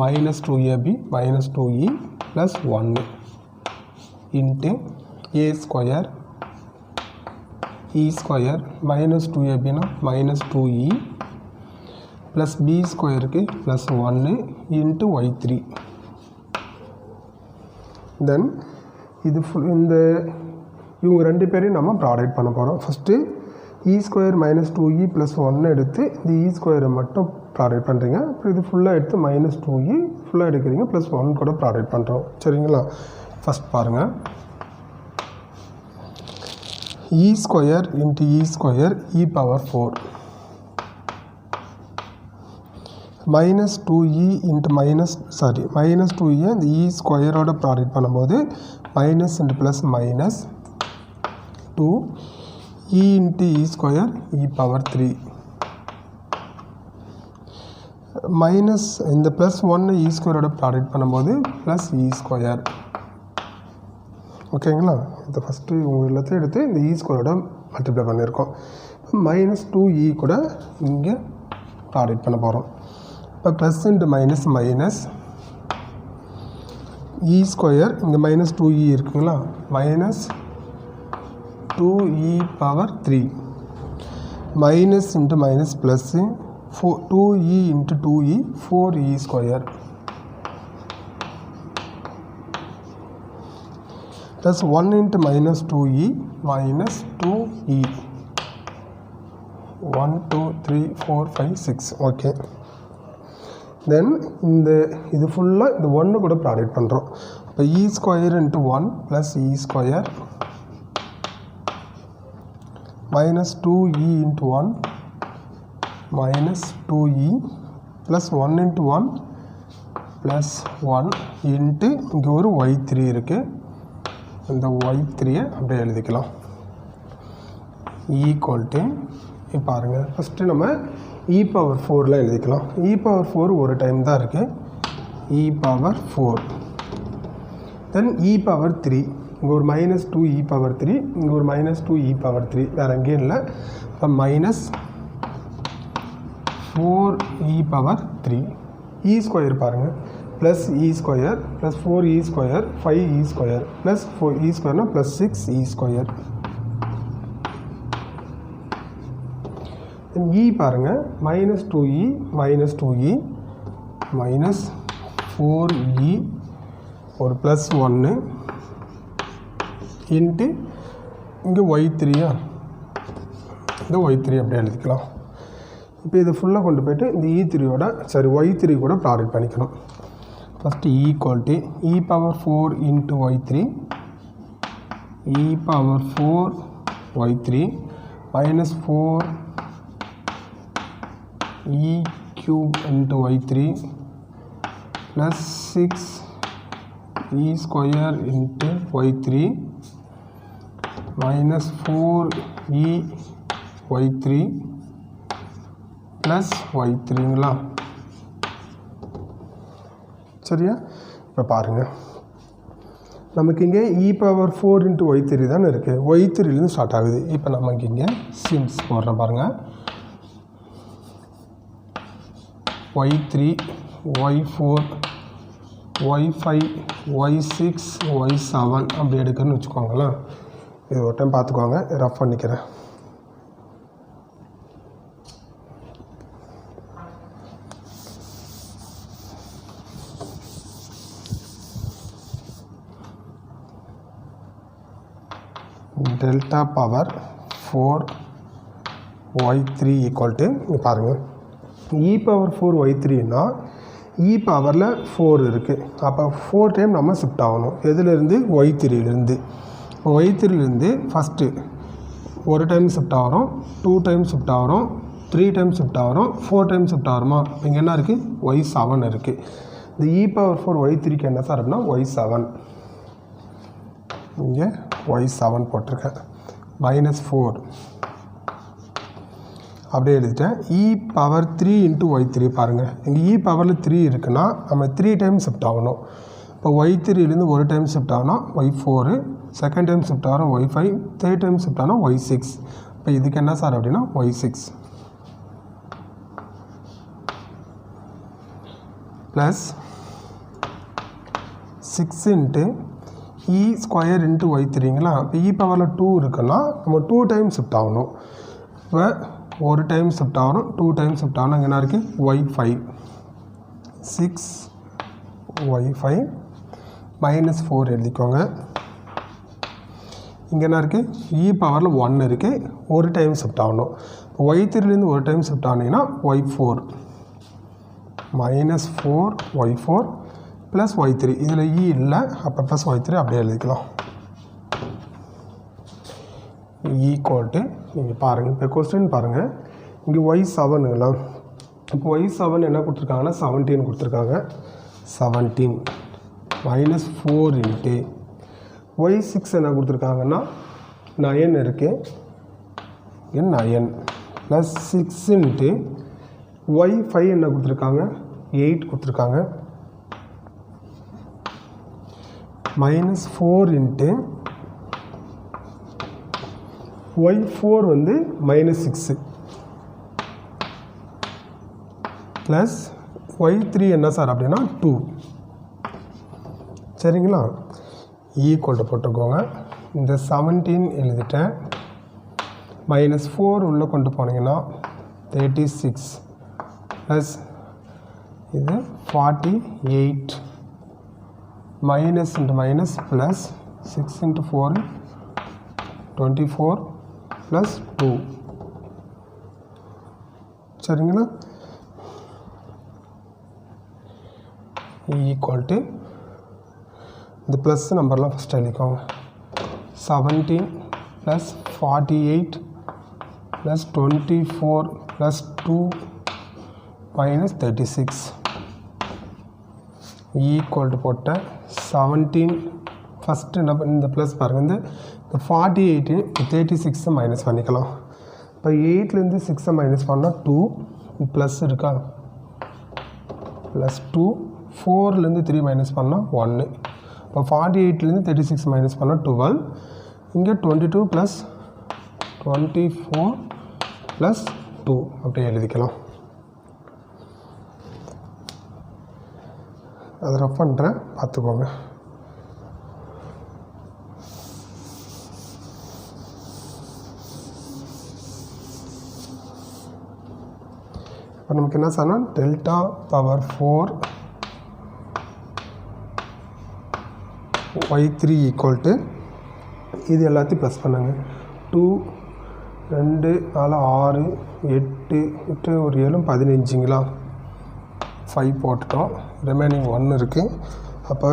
minus 2ab minus 2e plus 1 into a square e square minus 2abனா மைனஸ் 2e ப்ளஸ் b ஸ்கொயருக்கு ப்ளஸ் 1 இன்ட்டு y3 தென் இது இந்த இவங்க ரெண்டு பேரையும் நம்ம ப்ராடக்ட் பண்ண போகிறோம் first e square minus 2e plus 1 எடுத்து இந்த e ஸ்கொயரை மட்டும் ப்ராடக்ட் பண்ணுறீங்க அப்புறம் இது ஃபுல்லாக எடுத்து மைனஸ் 2e ஃபுல்லாக எடுக்கிறீங்க ப்ளஸ் 1 கூட ப்ராடக்ட் பண்ணுறோம் சரிங்களா ஃபஸ்ட் பாருங்கள் e square into e square e power 4 minus 2e into minus 2e இந்த e ஸ்கொயரோட ப்ராடக்ட் பண்ணும்போது minus into plus minus 2 e into e square e power 3 minus இந்த ப்ளஸ் 1 e ஸ்கொயரோட ப்ராடக்ட் பண்ணும்போது ப்ளஸ் e ஸ்கொயர் ஓகேங்களா இந்த first உங்கள் எல்லாத்தையும் எடுத்து இந்த e ஸ்கொயரோட மல்டிப்ளை பண்ணியிருக்கோம் மைனஸ் 2e கூட இங்கே ப்ராடக்ட் பண்ண போகிறோம் இப்போ ப்ளஸ் இன்ட்டு மைனஸ் மைனஸ் இ ஸ்கொயர் இங்கே minus 2e minus 2e power 3 minus into minus plus 2e into 2e 4e square plus 1 into minus 2e minus 2e 1 2 3 4 5 6 okay. Then இது ஃபுல்லாக இந்த 1 கூட ப்ராடக்ட் பண்ணுறோம். இப்போ e square into 1 plus e square minus 2e into 1 minus 2e plus 1 into 1 plus 1 into இங்கே ஒரு y3 இருக்குது. இந்த y3 அப்படியே எழுதிக்கலாம். ஈக்குவல் டு இப்போ பாருங்கள் ஃபஸ்ட்டு நம்ம e பவர் 4ல் எழுதிக்கலாம். e பவர் 4 ஒரு டைம் தான் இருக்குது. e பவர் 4 தென் e பவர் 3 இங்கே ஒரு மைனஸ் 2e பவர் 3 இங்கே ஒரு மைனஸ் 2e பவர் 3 வேறு எங்கேயும் இல்லை. இப்போ minus 4e power 3 e square பாருங்கள் plus e square plus 4e square 5e square plus 4e ஸ்கொயர்னால் ப்ளஸ் 6e ஸ்கொயர். e பாருங்கள் minus 2e minus 2e minus 4e ஒரு ப்ளஸ் 1 இன்ட்டு இங்கே y3 இந்த y3 அப்படியே எழுதிக்கலாம். இப்போ இது ஃபுல்லாக கொண்டு போய்ட்டு இந்த e3யோட y3 கூட ப்ராடக்ட் பண்ணிக்கணும். First equal to e power 4 into y3 e power 4 y3 minus 4 e cube into y3 plus 6 e square into y3 minus 4 e y3 plus y3ங்களா சரியா. இப்போ பாருங்கள் நமக்கு இங்கே e பவர் 4 into y3 தானே இருக்குது. y3லேருந்து ஸ்டார்ட் ஆகுது. இப்போ நமக்கு இங்கே சிம்ஸ் போடுறேன் பாருங்கள். y3 y4 y5 y6 y7 அப்படி எடுக்கிறேன்னு வச்சுக்கோங்களேன். இது ஒரு டைம் பார்த்துக்கோங்க, ரஃப் பண்ணிக்கிறேன். Delta power 4 y3 equal to பாருங்கள் e பவர் 4 y3ன்னா e பவரில் 4 இருக்குது. அப்போ 4 டைம் நம்ம ஷிஃப்ட் ஆகணும். எதுலேருந்து y3லேருந்து. இப்போ y3லேருந்து ஃபஸ்ட்டு ஒரு டைம் ஷிஃப்ட் ஆகிறோம், 2 டைம் ஷிஃப்ட் ஆகிறோம், 3 டைம் ஷிஃப்ட் ஆகிறோம், 4 டைம் ஷிஃப்ட் ஆகிறோமா. இங்கே என்ன இருக்குது y7 இருக்குது. இந்த e பவர் 4 y3க்கு என்ன சார் அப்படின்னா y7. இங்கே y7 போட்டிருக்கேன். மைனஸ் 4 அப்படியே எழுதிட்டேன். e பவர் 3 இன்ட்டு y3 பாருங்கள். இங்கே e பவரில் 3 இருக்குன்னா நம்ம 3 டைம் ஷிஃப்ட் ஆகணும். இப்போ y3லேருந்து ஒரு டைம் ஷிஃப்ட் ஆகணும் y4, செகண்ட் டைம் ஷிஃப்ட் ஆகணும் y5, தேர்ட் டைம் ஷிஃப்ட் ஆகணும் y6. இப்போ இதுக்கு என்ன சார் அப்படின்னா y6 plus 6 into e square into y3ங்களா. இப்போ e பவரில் 2 இருக்குன்னா நம்ம 2 டைம் ஷிஃப்ட் ஆகணும். இப்போ ஒரு டைம் ஷிஃப்ட் ஆகணும், 2 டைம் ஷிஃப்ட் ஆகணும். இங்கே என்ன இருக்குது y5 6 y5 மைனஸ் 4 எழுதிக்கோங்க. இங்கே என்ன இருக்குது e பவரில் 1 இருக்குது, ஒரு டைம் ஷிஃப்ட் ஆகணும். y3லேருந்து ஒரு டைம் ஷிஃப்ட் ஆனீங்கன்னா y4 minus 4 y4 plus y3. இதில் e இல்லை, அப்போ ப்ளஸ் y3 அப்படியே எழுதிக்கலாம். ஈக்குவல் டு நீங்கள் பாருங்கள். இப்போ கொஸ்டின் பாருங்கள். இங்கே y7ங்களா. இப்போ y7 என்ன கொடுத்துருக்காங்கன்னா 17 கொடுத்துருக்காங்க. 17 மைனஸ் 4 இன்ட்டு y6 என்ன கொடுத்துருக்காங்கன்னா 9 இருக்குது. 9 ப்ளஸ் 6 இன்ட்டு y5 என்ன கொடுத்துருக்காங்க 8 கொடுத்துருக்காங்க. மைனஸ் 4 இன்ட்டு y4 வந்து மைனஸ் 6 ப்ளஸ் y3 என்ன சார் அப்படின்னா 2. சரிங்களா. ஈக்குவல் டு போட்டுக்கோங்க. இந்த 17 எழுதிட்டேன். -4 உள்ளே கொண்டு போனீங்கன்னா 36 ப்ளஸ் இது 48 minus into minus plus 6 into 4 24 plus 2 சரிங்களா equal to இந்த ப்ளஸ் நம்பர்லாம் ஃபஸ்ட் எழுதிக்கோங்க 17 plus 48 plus 24 plus 2 minus 36 equal to போட்ட 17 ஃபஸ்ட்டு நம்ம இந்த ப்ளஸ் பாருங்கள் இந்த 48 36 மைனஸ் பண்ணிக்கலாம் இப்போ 8லேருந்து 6 மைனஸ் பண்ணால் 2 ப்ளஸ் இருக்கா ப்ளஸ் 2 4லேருந்து 3 மைனஸ் பண்ணால் 1 இப்போ 48லேருந்து 36 மைனஸ் பண்ணால் 12 இங்கே 22 ப்ளஸ் 24 ப்ளஸ் 2 அப்படியே எழுதிக்கலாம் அதை ரஃப் பண்ணுறேன் பார்த்துக்கோங்க இப்போ நமக்கு என்ன சொன்னால் delta power 4 y3 equal to இது எல்லாத்தையும் ப்ளஸ் பண்ணுங்க 2 2 4 6 8 8 ஒரு 7 15ங்களா 5 போட்டுட்டோம் ரிமைனிங் 1 இருக்குது அப்போ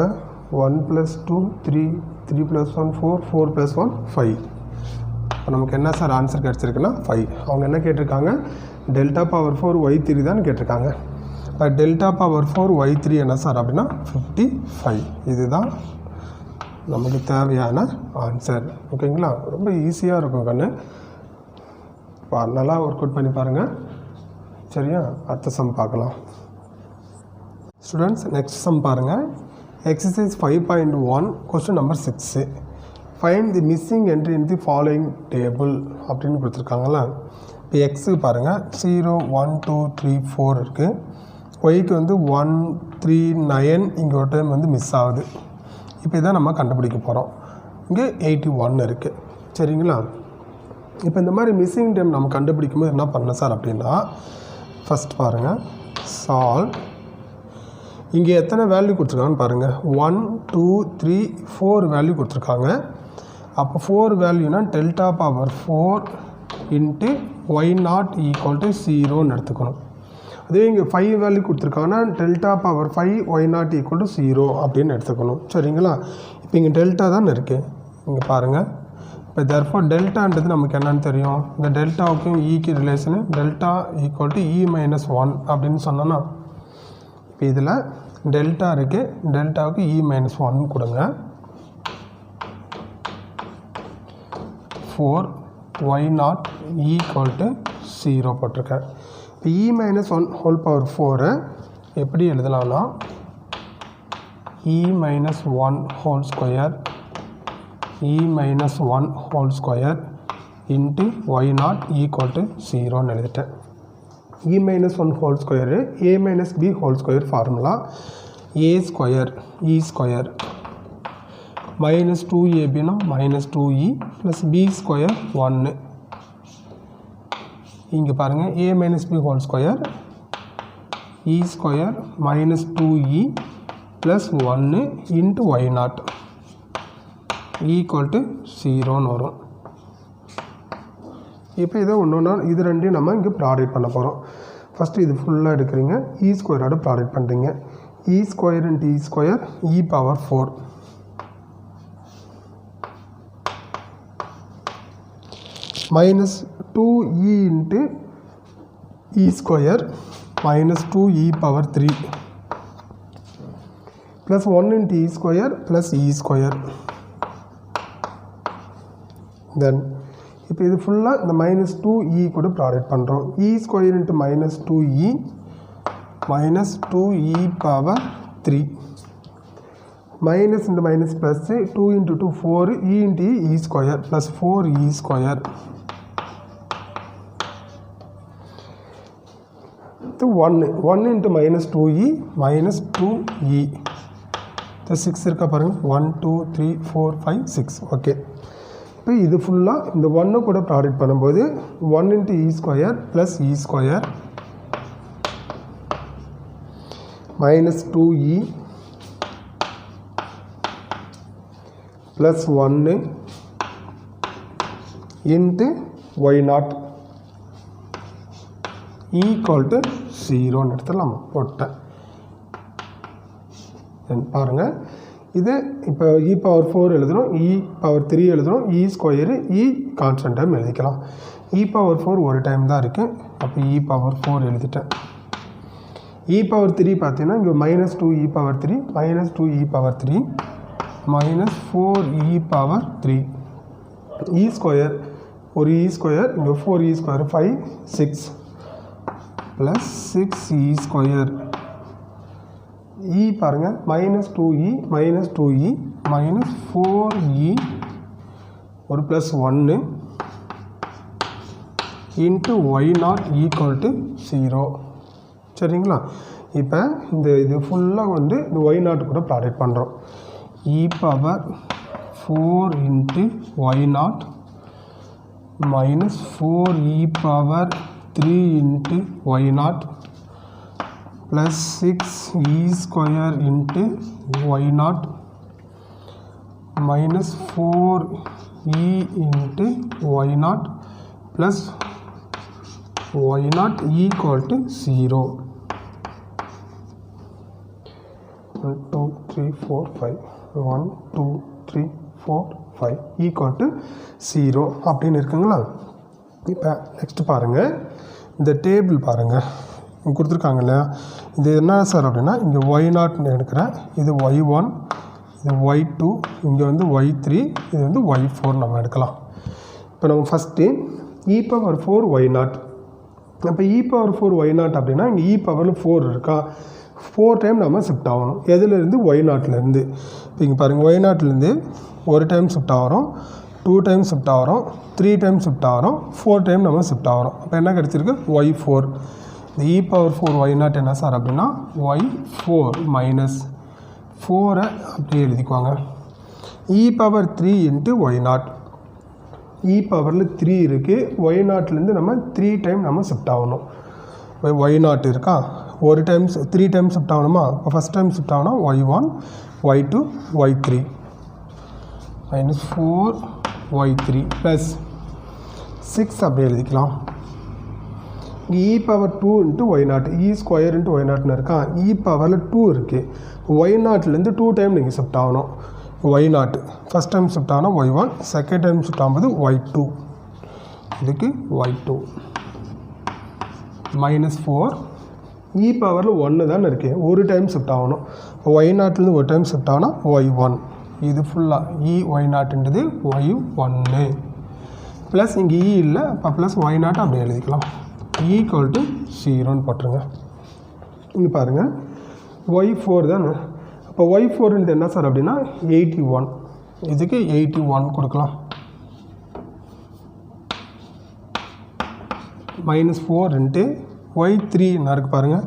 1 + 2 3 3 + 1 4 4 + 1 5 இப்போ நமக்கு என்ன சார் ஆன்சர் கிடச்சிருக்குன்னா 5 அவங்க என்ன கேட்டிருக்காங்க டெல்டா பவர் 4 y3 தான் கேட்டிருக்காங்க இப்போ டெல்டா பவர் 4 y3 என்ன சார் அப்படின்னா 55 இதுதான் நமக்கு தேவையான ஆன்சர் ஓகேங்களா ரொம்ப ஈஸியாக இருக்கும் கண்ணு நல்லா ஒர்க் அவுட் பண்ணி பாருங்கள் சரியா அடுத்த சம் பார்க்கலாம் ஸ்டூடெண்ட்ஸ் நெக்ஸ்ட் சம் பாருங்கள் exercise 5.1 question number 6 find the missing entry in the following table அப்படின்னு கொடுத்துருக்காங்களா இப்போ எக்ஸுக்கு பாருங்கள் 0 1 2 3 4 இருக்குது ஒய்க்கு வந்து 1 3 9 இங்கே ஒரு டைம் வந்து மிஸ் ஆகுது இப்போ இதான் நம்ம கண்டுபிடிக்க போகிறோம் இங்கே 81 இருக்குது சரிங்களா இப்போ இந்த மாதிரி மிஸ்ஸிங் டைம் நம்ம கண்டுபிடிக்கும் போது என்ன பண்ணணும் சார் அப்படின்னா ஃபஸ்ட் பாருங்கள் சால்வ் இங்கே எத்தனை வேல்யூ கொடுத்துருக்காங்கன்னு பாருங்கள் 1 2 3 4 வேல்யூ கொடுத்துருக்காங்க அப்போ 4 வேல்யூனா delta power 4 into y0 equal to 0ன்னு எடுத்துக்கணும் அதே இங்கே 5 வேல்யூ கொடுத்துருக்காங்கன்னா delta power 5 y0 equal to 0 அப்படின்னு எடுத்துக்கணும் சரிங்களா இப்போ இங்கே டெல்டா தான் இருக்குது இங்கே பாருங்கள் இப்போ therefore டெல்டான்றது நமக்கு என்னன்னு தெரியும் இந்த டெல்டாவுக்கும் ஈக்கு relation delta equal to e - 1 அப்படின்னு சொன்னோன்னா இப்போ இதில் டெல்டா இருக்குது டெல்டாவுக்கு e - 1 கொடுங்க 4 y0 ஈக்குவல் டு 0 போட்டிருக்கேன் இப்போ e - 1 ஹோல் பவர் 4 எப்படி எழுதலாம்னா e - 1 whole square e - 1 whole square into y0 equal to 0ன்னு எழுதிட்டேன் e - 1 whole square a - b whole square formula a square e square -2ab -2e plus b square 1 இங்கே பாருங்கள் a - b whole square e square -2e plus 1 into y0 equal to 0ன்னு வரும் இப்போ இதை ஒன்று இது ரெண்டையும் நம்ம இங்கே ப்ராடக்ட் பண்ண போகிறோம் ஃபஸ்ட்டு இது ஃபுல்லாக எடுக்கிறீங்க இ ஸ்கொயரோட ப்ராடக்ட் பண்ணுறீங்க e square into e square e power 4 -2e into e square -2e power 3 plus 1 into e square plus e square then இப்போ இது ஃபுல்லாக இந்த -2e கூட ப்ராடக்ட் பண்ணுறோம் e square into -2e -2e power 3 minus into minus plus 2 into 2 4 e into e square plus 4e square இது 1 into -2e -2e இந்த 6 இருக்கா பாருங்கள் 1 2 3 4 5 6 ஓகே இப்போ இது ஃபுல்லாக இந்த 1 கூட ப்ராடக்ட் பண்ணும்போது 1 × e square plus e square minus 2e plus 1 into y0 equal to 0ன்னு எடுத்துடலாம் போட்டேன். பாருங்கள் இது இப்போ e⁴ எழுதுகிறோம், e⁴ எழுதுகிறோம், e square e constant time எழுதிக்கலாம். e⁴ ஒரு டைம் தான் இருக்குது, அப்போ e⁴ எழுதிட்டேன். e⁴ பார்த்தீங்கன்னா இங்கே -2e⁴ -2e⁴ -4e⁴ e square ஒரு e ஸ்கொயர் இங்கே 4e square 5 6 plus 6e square e பாருங்கள் -2e -4e ஒரு plus 1 into y0 equal to 0. சரிங்களா? இப்போ இது ஃபுல்லாக வந்து இந்த y0 கூட ப்ராடக்ட் பண்ணுறோம். e⁴ into y0 -4e⁴ into y0 plus 6e square into y0 minus 4e into y0 plus y0 equal to 0. 1 2 3 4 5 1 2 3 4 5 equal to 0 அப்படின்னு இருக்குங்களா? இப்போ நெக்ஸ்ட் பாருங்கள், இந்த டேபிள் பாருங்கள் கொடுத்துருக்காங்க இல்லையா? இது என்ன சார் அப்படின்னா இங்கே y0 எடுக்கிறேன், இது y1, இது y2, இங்கே வந்து y3, இது வந்து y4 நம்ம எடுக்கலாம். இப்போ நம்ம ஃபஸ்ட்டு e⁴ y0. இப்போ e⁴ y0 அப்படின்னா இங்கே e⁴ இருக்கா, 4 டைம் நம்ம ஷிஃப்ட் ஆகணும். எதுலேருந்து? y0லேருந்து. இப்போ இங்கே பாருங்கள், y0லேருந்து ஒரு டைம் ஷிஃப்ட் ஆகிறோம், 2 டைம் ஷிஃப்ட் ஆகிறோம், 3 டைம் ஷிஃப்ட் ஆகிறோம், 4 டைம் நம்ம ஷிஃப்ட் ஆகிறோம். அப்போ என்ன கிடச்சிருக்கு? y4. இந்த e⁴ y0 என்ன சார் அப்படின்னா y4 மைனஸ் 4 அப்படியே எழுதிக்குவாங்க. e⁴ into y0. e⁴ 3 இருக்குது, y0லேருந்து நம்ம 3 டைம் நம்ம ஷிஃப்ட் ஆகணும். y0 இருக்கா, ஒரு டைம் 3 டைம் ஷிஃப்ட் ஆகணுமா? இப்போ ஃபஸ்ட் டைம் ஷிஃப்ட் ஆகணும் y1 y2 y3 minus 4 y3 plus 6 அப்படியே எழுதிக்கலாம். e⁴ into y0 e square into y0 இருக்கா, e⁴ 2 இருக்குது, y0லேருந்து 2 டைம் நீங்கள் ஷிஃப்ட் ஆகணும். y0 ஃபஸ்ட் டைம் ஷிஃப்ட் ஆகணும் y1, செகண்ட் டைம் ஷிஃப்ட் ஆகும்போது y2, இதுக்கு y2 மைனஸ் 4 e⁴ 1 தானே இருக்குது, ஒரு டைம் ஷிஃப்ட் ஆகணும். y0லேருந்து ஒரு டைம் ஷிஃப்ட் ஆனால் y1, இது ஃபுல்லாக y0ன்றது y1 ப்ளஸ் இங்கே e இல்லை, இப்போ ப்ளஸ் y0 அப்படி எழுதிக்கலாம். ஈக்குவல் டு 0ன்னு போட்டுருங்க. இங்கே பாருங்கள் y4 தானே, அப்போ y4ன்றது என்ன சார் அப்படின்னா 81, இதுக்கு 81 கொடுக்கலாம். -4 இன்ட்டு y3 என்ன இருக்குது பாருங்கள்,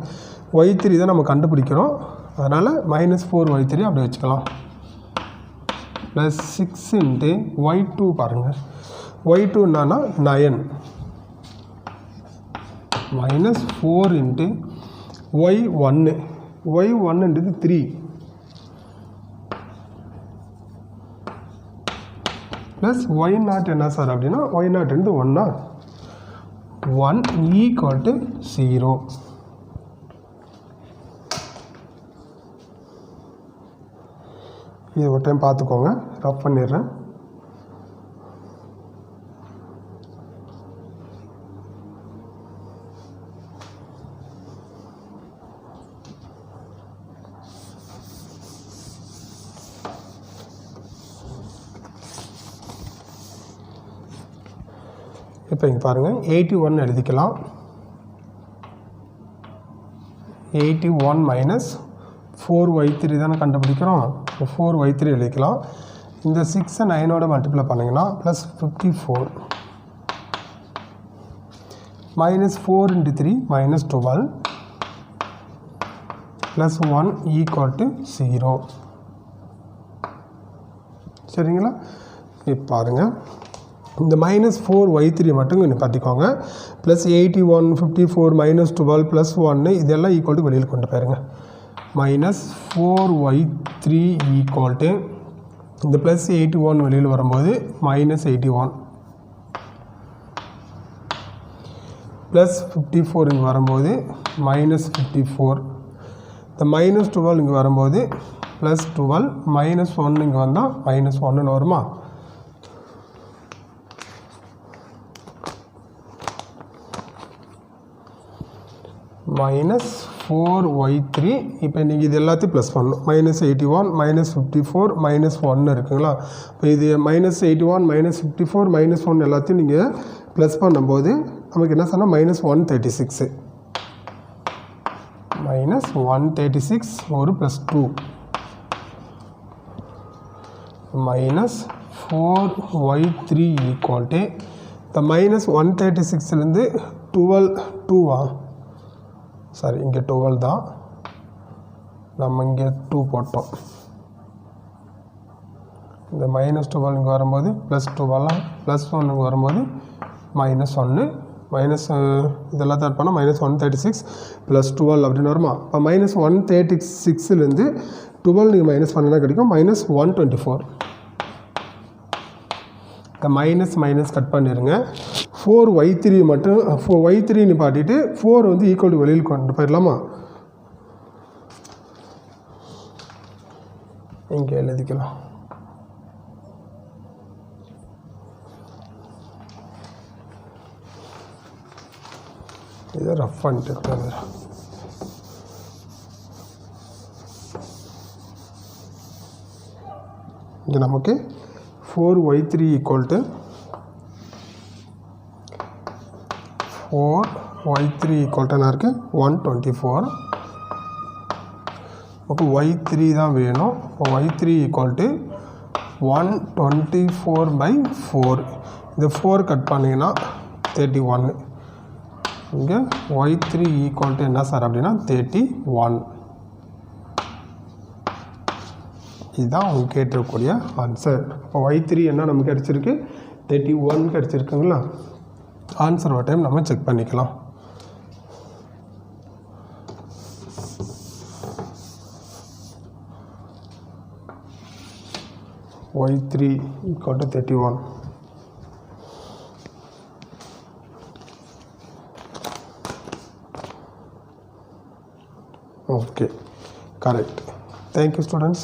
y3 தான் நம்ம கண்டுபிடிக்கிறோம், அதனால் -4 y3 அப்படி வச்சுக்கலாம். ப்ளஸ் 6 இன்ட்டு y2 பாருங்கள், y2 என்னன்னா 9 -4 இன்ட்டு y1ன்றது 3 ப்ளஸ் y0 என்ன சார் அப்படின்னா y0ன்றது 1 ஈக்குவல் டு 0. இது ஒரு டைம் பார்த்துக்கோங்க, ரஃப் பண்ணிடுறேன். இப்போ இங்கே பாருங்கள் 81 எழுதிக்கலாம். 81 மைனஸ் 4y3 தானே கண்டுபிடிக்கிறோம், 4y3 எழுதிக்கலாம். இந்த 6 9ஓட மல்டிப்ளை பண்ணிங்கன்னா plus 54 minus 4 into 3 minus 12 plus 1 equal to 0. சரிங்களா? இப்போ பாருங்கள், இந்த -4y3 மட்டும் கொஞ்சம் காட்டிக்கோங்க. ப்ளஸ் 81, 54, -12 ப்ளஸ் 1 இதெல்லாம் ஈக்குவல் டு வெளியில் கொண்டு போயிருங்க. -4y3 ஈக்குவல் டு இந்த ப்ளஸ் 81 வெளியில் வரும்போது -81 ப்ளஸ் 54 இங்கே வரும்போது -54, இந்த -12 இங்கே வரும்போது +12, -1 இங்கே வந்தால் -1ன்னு வருமா? -4y3 இப்போ நீங்கள் இது எல்லாத்தையும் ப்ளஸ் பண்ணணும். -81, -54, -1 இருக்குங்களா? இப்போ இது -81, -54, -1 எல்லாத்தையும் நீங்கள் ப்ளஸ் பண்ணும்போது நமக்கு என்ன சொன்னால் -136 -136 ஒரு +2 -4y3 ஈக்குவல் டு இந்த -136லேருந்து 2வா? சாரி, இங்கே 12 தான், நம்ம இங்கே 2 போட்டோம். இந்த -12 இங்கே வரும்போது +12, +1 இங்கே வரும்போது -1, இதெல்லாம் தட் பண்ணால் -136 +12 அப்படின்னு வருமா? இப்போ -136லேருந்து 12 நீங்கள் மைனஸ் பண்ணால் கிடைக்கும் -124. இந்த மைனஸ் கட் பண்ணிடுங்க. 4y3 மட்டும் 4y3 நிப்பாட்டிட்டு 4 வந்து ஈக்குவல் டு வெளியில் கொண்டு போயிடலாமா? இங்கே எழுதிக்கலாம். இதை ரஃப் பண்ணிட்டு இங்கே நமக்கு 4y3 equal to 4y3 equal to என்ன இருக்குது? 124. ஓகே, y3 தான் வேணும். இப்போ y3 ஈக்குவல் டு 124/4. இந்த 4 கட் பண்ணிங்கன்னா 31. இங்கே y3 ஈக்குவல் டு என்ன சார் அப்படின்னா 31. இதுதான் அவங்க கேட்டிருக்கக்கூடிய ஆன்சர். இப்போ y3 என்ன நமக்கு கிடச்சிருக்கு? 31 கிடச்சிருக்குங்களா? ஆன்சர் ஒரு டைம் நம்ம செக் பண்ணிக்கலாம். y3 equal to 31. Okay, correct. Thank you, students.